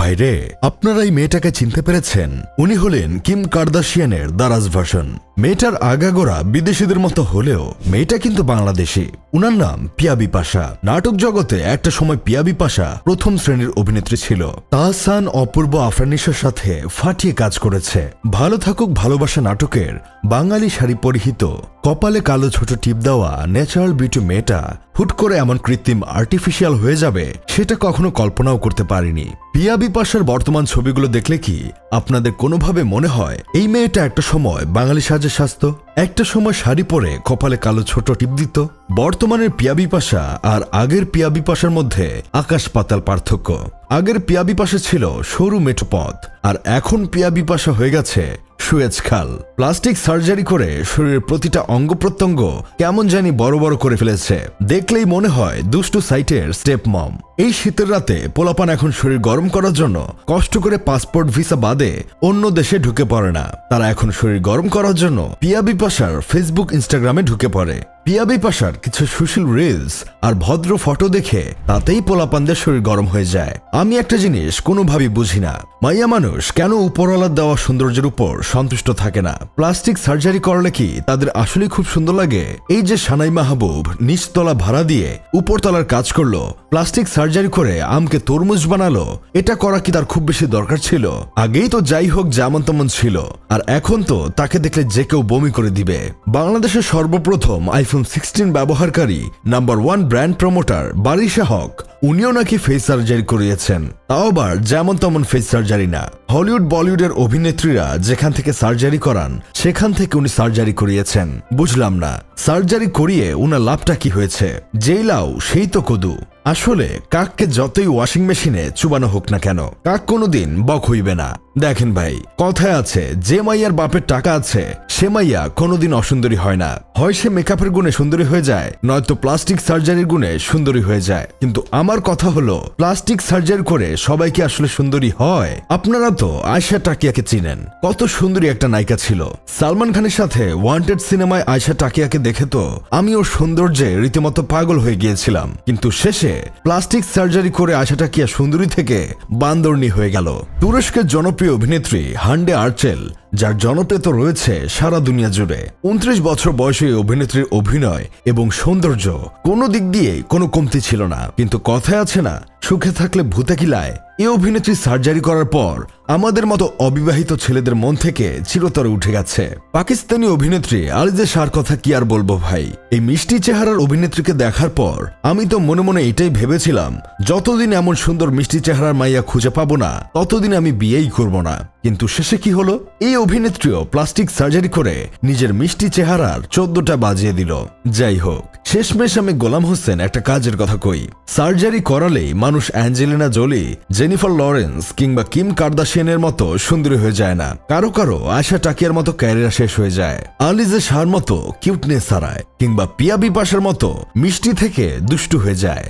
ভাইরে, আপনারা এই মেয়েটাকে চিনতে পেরেছেন? উনি হলেন কিম কার্দাশিয়ানের দারাজ ভার্সন। মেয়েটার আগাগোড়া বিদেশিদের মতো হলেও মেয়েটা কিন্তু বাংলাদেশি। উনার নাম পিয়া বিপাশা। নাটক জগতে একটা সময় পিয়া বিপাশা প্রথম শ্রেণীর অভিনেত্রী ছিল। তাহসান, অপূর্ব, আফরানিসার সাথে ফাটিয়ে কাজ করেছে। ভালো থাকুক ভালোবাসা নাটকের বাঙালি শাড়ি পরিহিত, কপালে কালো ছোট টিপ দেওয়া ন্যাচারাল বিউটি মেয়েটা হুট করে এমন কৃত্রিম আর্টিফিশিয়াল হয়ে যাবে সেটা কখনো কল্পনাও করতে পারিনি। পিয়া বিপাশার বর্তমান ছবিগুলো দেখলে কি আপনাদের কোনোভাবে মনে হয় এই মেয়েটা একটা সময় বাঙালি সাজে সাজত, একটা সময় শাড়ি পরে কপালে কালো ছোট টিপ দিত? বর্তমানের পিয়া বিপাশা আর আগের পিয়া বিপাশার মধ্যে আকাশ পাতাল পার্থক্য। আগের পিয়া বিপাশা ছিল সরু মেঠো পথ, আর এখন পিয়া বিপাশা হয়ে গেছে সুয়েজ খাল। প্লাস্টিক সার্জারি করে শরীরের প্রতিটা অঙ্গ প্রত্যঙ্গ কেমন জানি বড় বড় করে ফেলেছে। দেখলেই মনে হয় দুষ্টু সাইটের স্টেপ মম। এই শীতের রাতে পোলাপান এখন শরীর গরম করার জন্য কষ্ট করে পাসপোর্ট ভিসা বাদে অন্য দেশে ঢুকে পড়ে না। তারা এখন শরীর গরম করার জন্য পিয়া বিপাশার ফেসবুক, ইনস্টাগ্রামে ঢুকে পড়ে। পিয়া বিপাশার কিছু সুশীল রিলস আর ভদ্র ফটো দেখে তাতেই পোলাপানদের শরীর গরম হয়ে যায়। আমি একটা জিনিস কোনোভাবেই বুঝি না, মাইয়া মানুষ কেন উপরওয়ালার দেওয়া সৌন্দর্যের উপর সন্তুষ্ট থাকে না? প্লাস্টিক সার্জারি করলে কি তাদের আসলেই খুব সুন্দর লাগে? এই যে সানাই মাহবুব নিচতলা ভাড়া দিয়ে উপরতলার কাজ করলো, প্লাস্টিক সার্জারি করে আমকে তরমুজ বানালো, এটা করা কি তার খুব বেশি দরকার ছিল? আগেই তো যাই হোক যেমন তেমন ছিল, আর এখন তো তাকে দেখলে যে কেউ বমি করে দিবে। বাংলাদেশের সর্বপ্রথম আইফোন 16 ব্যবহারকারী নাম্বার 1 ব্র্যান্ড প্রমোটার বারিশা হক, উনিও নাকি ফেস সার্জারি করিয়েছেন। তাও আবার যেমন তেমন ফেস সার্জারি না। হলিউড বলিউডের অভিনেত্রীরা যেখান থেকে সার্জারি করান সেখান থেকে উনি সার্জারি করিয়েছেন। বুঝলাম না, সার্জারি করিয়ে উনার লাভটা কি হয়েছে? যেই লাউ সেই তো কদু। আসলে কাককে যতই ওয়াশিং মেশিনে চুবানো হোক না কেন, কাক কোনোদিন বক হইবে না। দেখেন ভাই, কথায় আছে যে মাইয়ার বাপের টাকা আছে সে মাইয়া কোনোদিন অসুন্দরী হয় না। হয় সে মেকআপের গুণে সুন্দরী হয়ে যায়, নয়তো প্লাস্টিক সার্জারির গুণে সুন্দরী হয়ে যায়। কিন্তু আমার কথা হলো, প্লাস্টিক সার্জারি করে সবাই কি আসলে সুন্দরী হয়? আপনারা তো আয়েশা টাকিয়াকে চিনেন, কত সুন্দরী একটা নায়িকা ছিল। সালমান খানের সাথে ওয়ান্টেড সিনেমায় আয়েশা টাকিয়াকে দেখে তো আমি ওর সৌন্দর্যে রীতিমতো পাগল হয়ে গিয়েছিলাম। কিন্তু শেষে প্লাস্টিক সার্জারি করে আয়েশা টাকিয়া সুন্দরী থেকে বান্দরনি হয়ে গেল। তুরস্কের জনপ্রিয় অভিনেত্রী হান্ডে আর্চেল, যার জনপ্রিয়তা রয়েছে সারা দুনিয়া জুড়ে। 29 বছর বয়সী অভিনেত্রীর অভিনয় এবং সৌন্দর্য কোনো দিক দিয়ে কোনো কমতি ছিল না। কিন্তু কথায় আছে না, সুখে থাকলে ভূতে কিলায়। এই অভিনেত্রী সার্জারি করার পর আমাদের মতো অবিবাহিত ছেলেদের মন থেকে চিরতরে উঠে গেছে। পাকিস্তানি অভিনেত্রী আলিজা শাহর কথা কি আর বলবো ভাই। এই মিষ্টি চেহারার অভিনেত্রীকে দেখার পর আমি তো মনে মনে এটাই ভেবেছিলাম, যতদিন এমন সুন্দর মিষ্টি চেহারার মাইয়া খুঁজে পাবো না ততদিন আমি বিয়েই করব না। কিন্তু শেষে কি হলো? এই অভিনেত্রীও প্লাস্টিক সার্জারি করে নিজের মিষ্টি চেহারার 14টা বাজিয়ে দিল। যাই হোক, শেষমেশ আমি গোলাম হোসেন একটা কাজের কথা কই। সার্জারি করালেই মানুষ অ্যাঞ্জেলিনা জোলি, জেনিফার লরেন্স কিংবা কিম কার্দাশিয়ানের মতো সুন্দরী হয়ে যায় না। কারো কারো আয়েশা টাকিয়ার মতো ক্যারিয়ার শেষ হয়ে যায়, আলিজা শাহর মতো কিউটনেস হারায়, কিংবা পিয়া বিপাশার মতো মিষ্টি থেকে দুষ্টু হয়ে যায়।